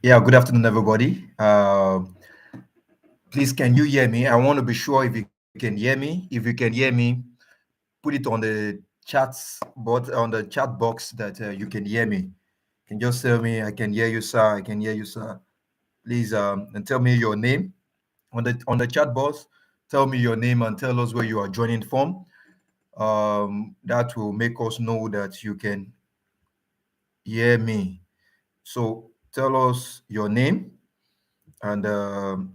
Yeah, good afternoon, everybody. Please, can you hear me? I want to be sure if you can hear me. If you can hear me, put it on the chats, but on the chat box that you can hear me. You can just tell me, I can hear you, sir. I can hear you, sir. Please, and tell me your name on the chat box. Tell me your name and tell us where you are joining from. That will make us know that you can hear me. So tell us your name and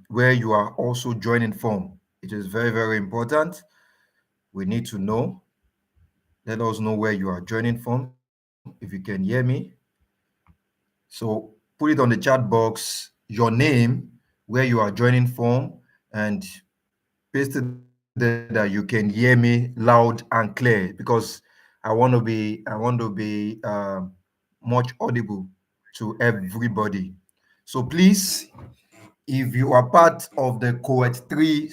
where you are also joining from. It is very, very important. We need to know. Let us know where you are joining from if you can hear me. So put it on the chat box, your name, where you are joining from, and paste it there that you can hear me loud and clear because I want to be much audible to everybody. So please, if you are part of the cohort 3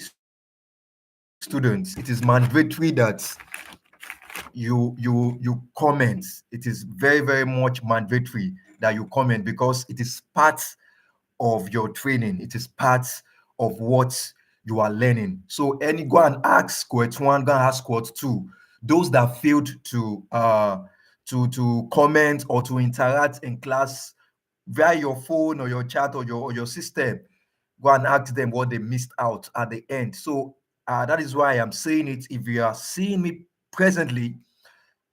students, it is mandatory that you comment. It is very, very much mandatory that you comment because it is part of your training. It is part of what you are learning. So any go and ask cohort 1, go and ask cohort 2. Those that failed to comment or to interact in class via your phone or your chat or your system, go and ask them what they missed out at the end. So that is why I'm saying it. If you are seeing me presently,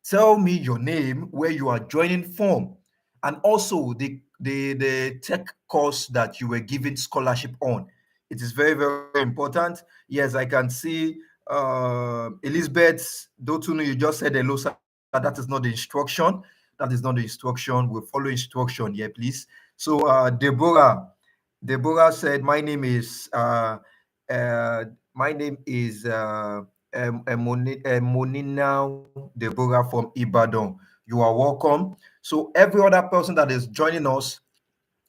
tell me your name, where you are joining from, and also the tech course that you were given scholarship on. It is very, very important. Yes, I can see Elizabeth Dotunu, you just said hello, sir. That is not the instruction. That is not the instruction. We'll follow instruction here, please. So Deborah said, my name is Monina Deborah from Ibadan. You are welcome. So every other person that is joining us,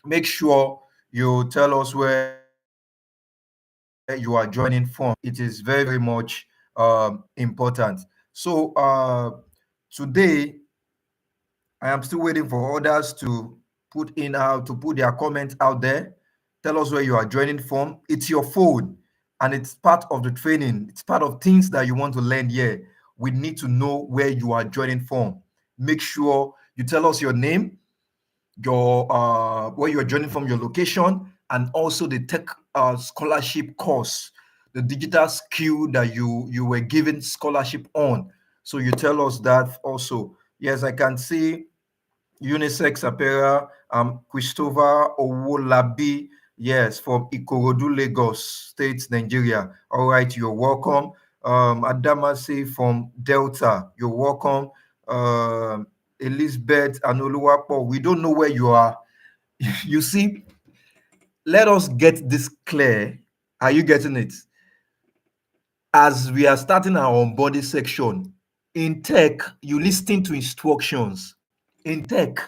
make sure you tell us where you are joining from. It is very, very much important. So today I am still waiting for others to put their comments out there. Tell us where you are joining from. It's your phone and it's part of the training. It's part of things that you want to learn here. We need to know where you are joining from. Make sure you tell us your name, your where you are joining from, your location, and also the tech scholarship course, the digital skill that you were given scholarship on. So you tell us that also. Yes, I can see unisex apparel, Christopher Owolabi, yes, from Ikorodu, Lagos State, Nigeria. All right, you're welcome. Adamasi from Delta, you're welcome. Elizabeth and Oluwapo, we don't know where you are. You see, let us get this clear. Are you getting it? As we are starting our onboarding section, in tech, you listen to instructions. In tech,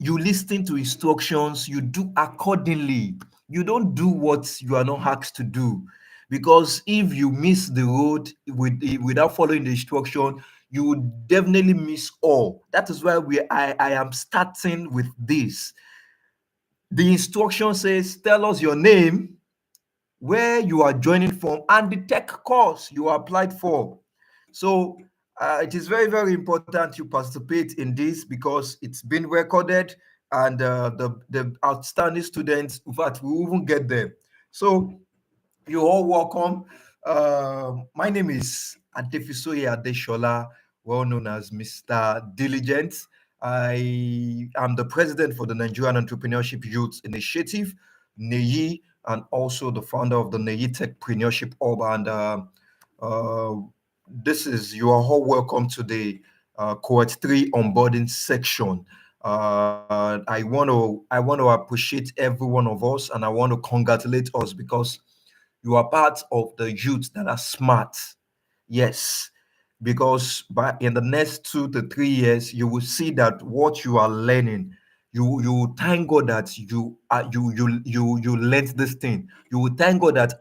you listen to instructions, you do accordingly. You don't do what you are not asked to do. Because if you miss the road without following the instruction, you would definitely miss all. That is why I am starting with this. The instruction says, tell us your name, where you are joining from, and the tech course you applied for. So it is very, very important you participate in this because it's been recorded, and the outstanding students, in fact, we will even get them. So you're all welcome. My name is Adefisoye Adeshola, well known as Mr. Diligent. I am the president for the Nigerian Entrepreneurship Youth Initiative, NEYI, and also the founder of the NEYI Techpreneurship Hub. And uh, you are all welcome to the Cohort 3 onboarding section. I want to appreciate every one of us, and I want to congratulate us because you are part of the youth that are smart. Yes, because in the next 2 to 3 years, you will see that what you are learning, you thank God that you learned this thing. You will thank God that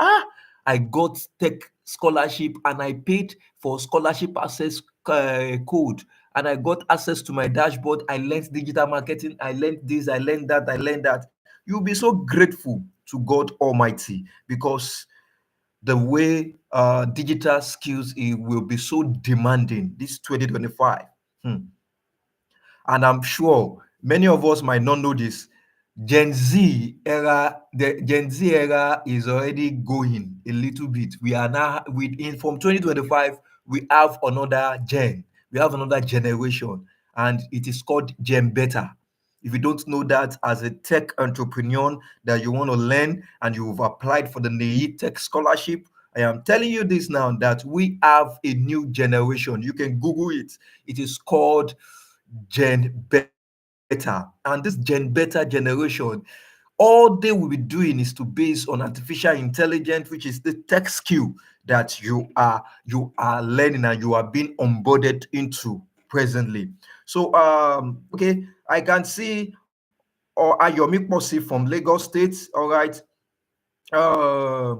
I got tech scholarship and I paid for scholarship access code, and I got access to my dashboard. I learned digital marketing. I learned this. I learned that. I learned that. you'll be so grateful to God Almighty, because the way digital skills it will be so demanding this 2025. Hmm. And I'm sure many of us might not know this. The Gen Z era is already going a little bit. We are now within from 2025, we have another gen, we have another generation, and it is called Gen Beta. If you don't know that, as a tech entrepreneur that you want to learn and you've applied for the NEYI Tech Scholarship, I am telling you this now that we have a new generation. You can Google it. It is called Gen Beta. And this Gen Beta generation, all they will be doing is to base on artificial intelligence, which is the tech skill that you are learning and you are being onboarded into presently. So okay, I can see or Ayomi Posi from Lagos State. All right. Uh,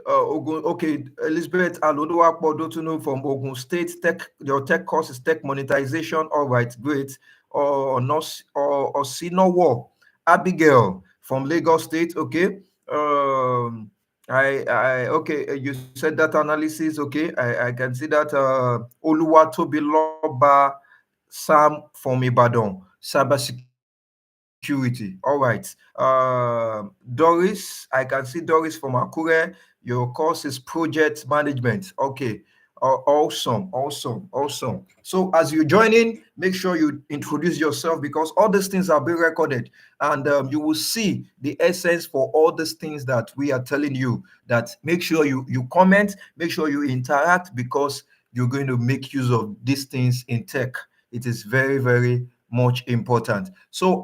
Ogun, okay, Elizabeth Alodowapo Dotunu from Ogun State. Your tech course is tech monetization. All right, great. Or Sinowo Abigail from Lagos State. Okay. Okay. You said data analysis. Okay, I can see that. Oluwatobiloba Sam from Ibadan, cybersecurity. All right. Doris, I can see Doris from Akure. Your course is project management. Okay. Awesome, awesome, awesome. So as you join in, make sure you introduce yourself, because all these things are being recorded, and you will see the essence for all these things that we are telling you. That make sure you comment, make sure you interact, because you're going to make use of these things in tech. It is very, very much important. So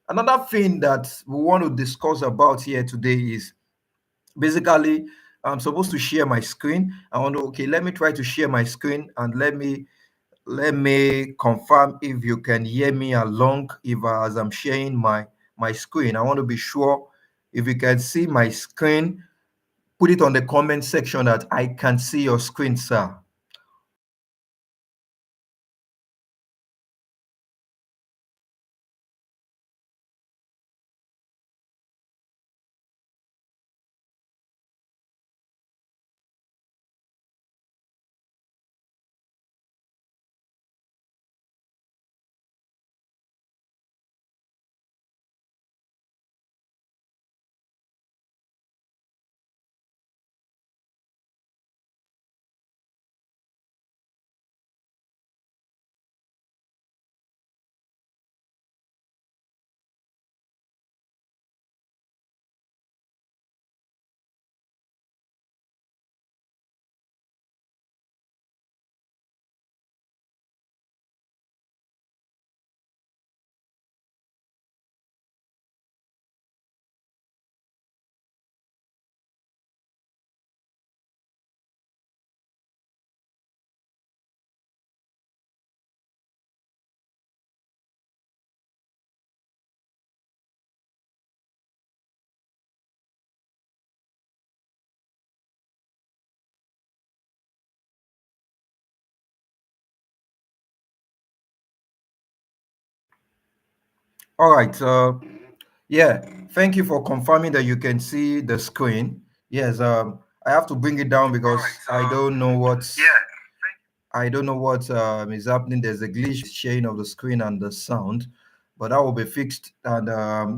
another thing that we want to discuss about here today is basically I'm supposed to share my screen. I want to okay, let me try to share my screen, and let me confirm if you can hear me along if as I'm sharing my screen. I want to be sure if you can see my screen. Put it on the comment section that I can see your screen, sir. All right. Yeah. Thank you for confirming that you can see the screen. Yes. I have to bring it down because I don't know what is happening. There's a glitch sharing of the screen and the sound, but that will be fixed. And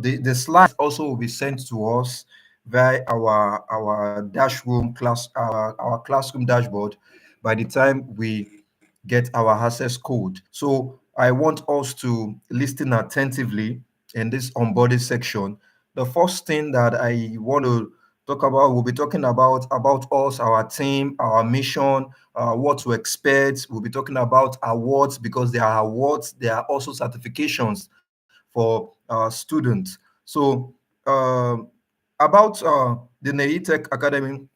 the slides also will be sent to us via our dashroom class our classroom dashboard by the time we get our access code. So I want us to listen attentively in this onboarding section. The first thing that I want to talk about, we'll be talking about us, our team, our mission, what to expect. We'll be talking about awards, because there are awards, there are also certifications for students. So about the NEYI Tech Academy.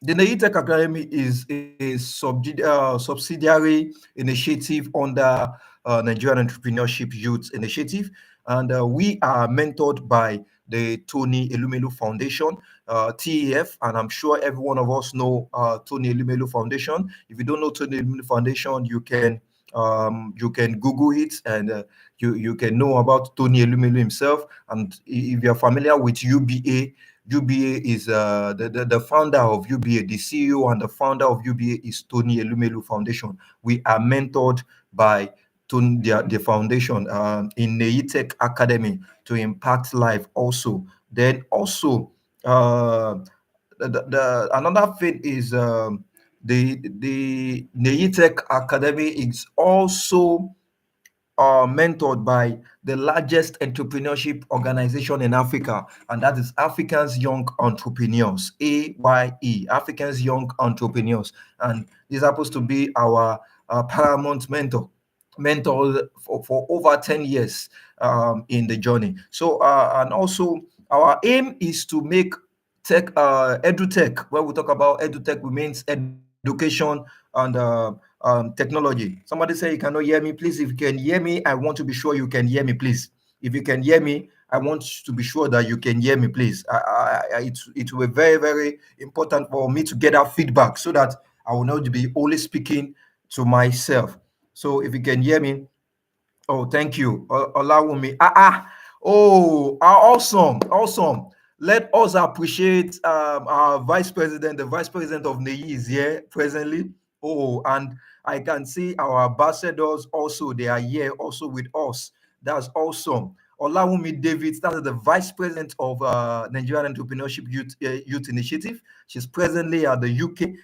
The NEYI Tech Academy is a subsidiary initiative under Nigerian Entrepreneurship Youth Initiative, and we are mentored by the Tony Elumelu Foundation, TEF, and I'm sure every one of us know Tony Elumelu Foundation. If you don't know Tony Elumelu Foundation, you can You can Google it, and you can know about Tony Elumelu himself. And if you're familiar with UBA, UBA is the founder of UBA, the CEO and the founder of UBA is Tony Elumelu Foundation. We are mentored by the foundation in NEYI Tech Academy to impact life also. Then also, another thing is the NEYI Tech Academy is also mentored by the largest entrepreneurship organization in Africa, and that is Africans Young Entrepreneurs, AYE, Africans Young Entrepreneurs. And this happens to be our paramount mentor for over 10 years in the journey. So, and also our aim is to make edutech. When we talk about edutech, we means education and technology. Somebody say you cannot hear me. Please, if you can hear me, I want to be sure you can hear me, please. If you can hear me, I want to be sure that you can hear me, please. It will be very, very important for me to get that feedback so that I will not be only speaking to myself. So if you can hear me, oh, thank you. Olawumi. Awesome. Awesome. Let us appreciate our vice president. The vice president of NEYI is here presently. Oh, and I can see our ambassadors also. They are here also with us. That's awesome. Olawumi David, that is the vice president of Nigerian Entrepreneurship Youth Initiative. She's presently at the UK.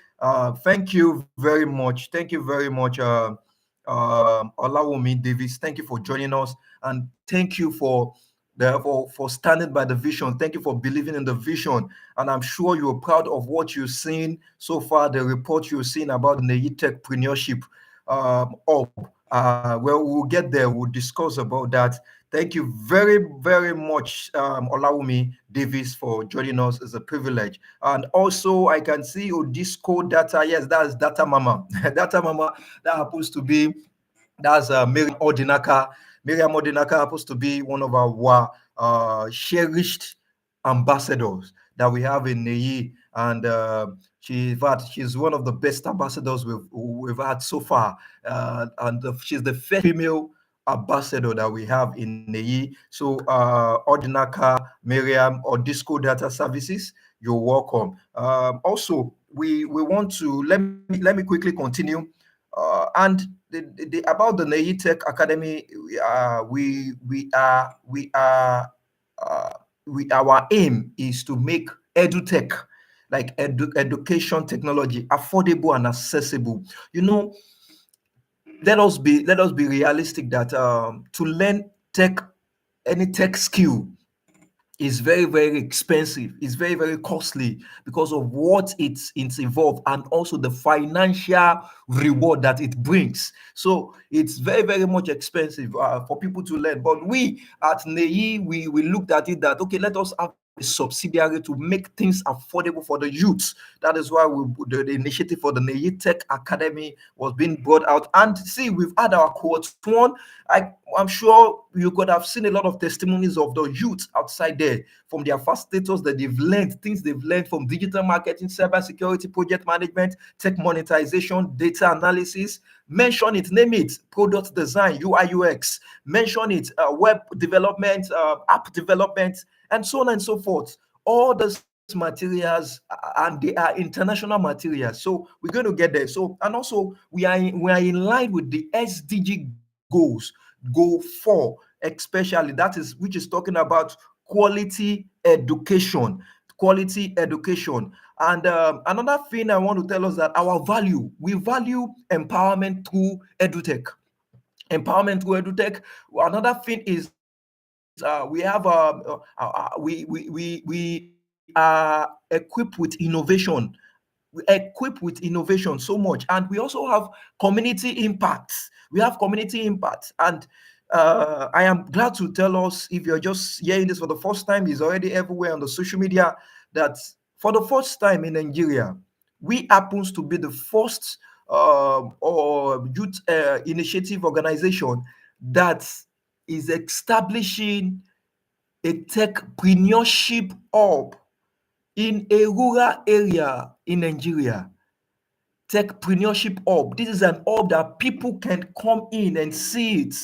Thank you very much. Thank you very much. Olawumi Davis. Thank you for joining us, and thank you for standing by the vision. Thank you for believing in the vision, and I'm sure you're proud of what you've seen so far. The report you've seen about the NEYI Techpreneurship. Well, we'll get there. We'll discuss about that. Thank you very, very much, Olawumi Davis, for joining us. It's a privilege. And also, I can see Odisco Data. Yes, that's Data Mama. Data Mama, that happens to be, that's Miriam Odinaka. Miriam Odinaka happens to be one of our cherished ambassadors that we have in NEYI. And she's one of the best ambassadors we've had so far. She's the first female ambassador that we have in NEYI. So Odinaka, Miriam, or Disco Data Services, you're welcome. Also, we want to let me quickly continue. And about the NEYI Tech Academy, our aim is to make edutech, like education technology, affordable and accessible. You know, let us be realistic that to learn any tech skill is very, very expensive. It's very, very costly because of what it's involved, and also the financial reward that it brings. So it's very, very much expensive for people to learn. But we at NEYI, we looked at it that, okay, let us have a subsidiary to make things affordable for the youth. That is why the initiative for the NEYI Tech Academy was being brought out. And see, we've had our Cohort 1. I'm sure you could have seen a lot of testimonies of the youth outside there from their first status that they've learned, things they've learned from digital marketing, cybersecurity, project management, tech monetization, data analysis. Mention it, name it, product design, UI, UX. Mention it, web development, app development, and so on and so forth. All those materials, and they are international materials. So we're going to get there. So, and also we are in line with the SDG goals, goal 4 especially, that is, which is talking about quality education. And another thing I want to tell us that we value empowerment through edutech. Another thing is we are equipped with innovation. So much, and we also have community impacts. And I am glad to tell us, if you're just hearing this for the first time, it's already everywhere on the social media, that for the first time in Nigeria, we happens to be the first or youth initiative organization that is establishing a techpreneurship hub in a rural area in Nigeria. Techpreneurship hub. This is an hub that people can come in and see it.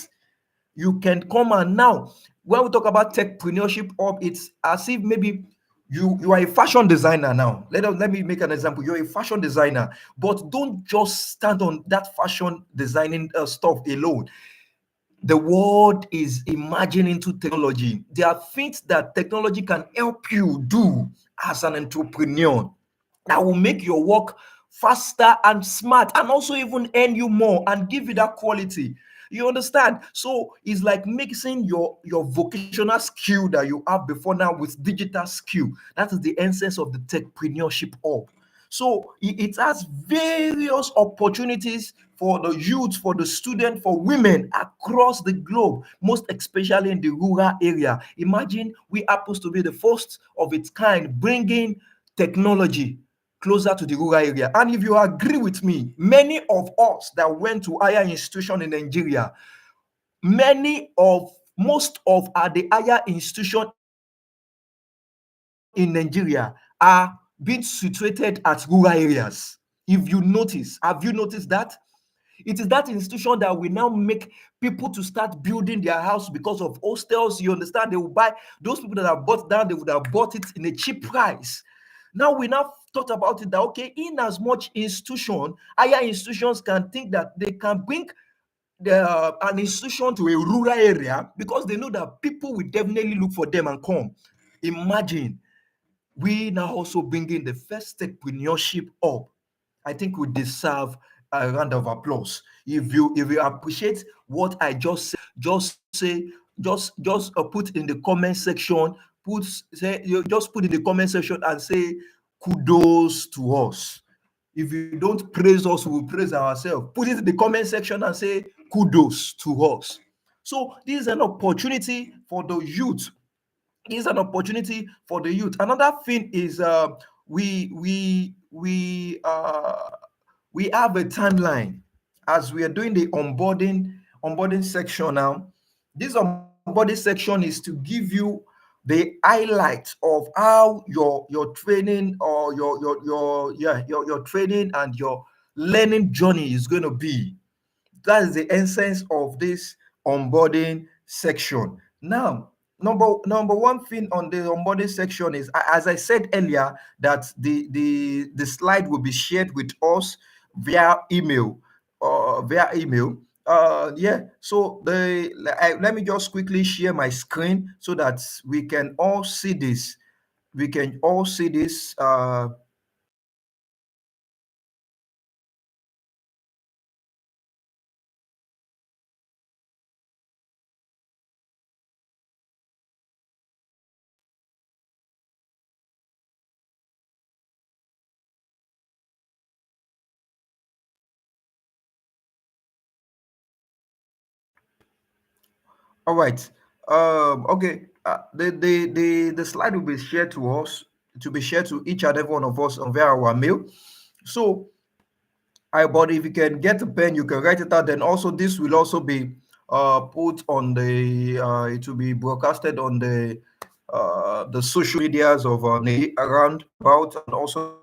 You can come, and now when we talk about techpreneurship hub, it's as if maybe you are a fashion designer now. Let me make an example. You're a fashion designer, but don't just stand on that fashion designing stuff alone. The world is emerging into technology. There are things that technology can help you do as an entrepreneur that will make your work faster and smart, and also even earn you more and give you that quality. You understand? So it's like mixing your vocational skill that you have before now with digital skill. That is the essence of the techpreneurship hub. So it has various opportunities for the youth, for the student, for women across the globe, most especially in the rural area. Imagine we happens to be the first of its kind bringing technology closer to the rural area. And if you agree with me, many of us that went to higher institution in Nigeria, most of the higher institution in Nigeria are being situated at rural areas. If you notice, have you noticed that? It is that institution that will now make people to start building their house because of hostels. You understand? They will buy those people that have bought down, they would have bought it in a cheap price. Now we now thought about it that okay, in as much institution, higher institutions can think that they can bring an institution to a rural area because they know that people will definitely look for them and come. Imagine we now also bring in the first entrepreneurship up. I think we deserve a round of applause. If you appreciate what I just said, just say just put in the comment section. Put say you just put in the comment section and say kudos to us. If you don't praise us, we will praise ourselves. Put it in the comment section and say kudos to us. So this is an opportunity for the youth, is an opportunity for the youth. Another thing is we we we uh, we have a timeline as we are doing the onboarding section now. This onboarding section is to give you the highlight of how your training or your training and your learning journey is going to be. That is the essence of this onboarding section. Now, number one thing on the onboarding section is, as I said earlier, that the slide will be shared with us via email. Via email. Yeah. So let me just quickly share my screen so that we can all see this. We can all see this. All right. Okay. The slide will be shared to us, to be shared to each and every one of us on via our mail. So, but if you can get a pen, you can write it out. Then also, this will also be put on the. It will be broadcasted on the social medias of NEYI around about, and also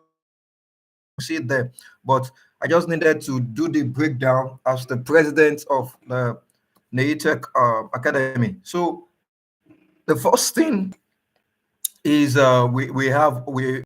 see it there. But I just needed to do the breakdown as the president of the NEYI Tech Academy. So the first thing is we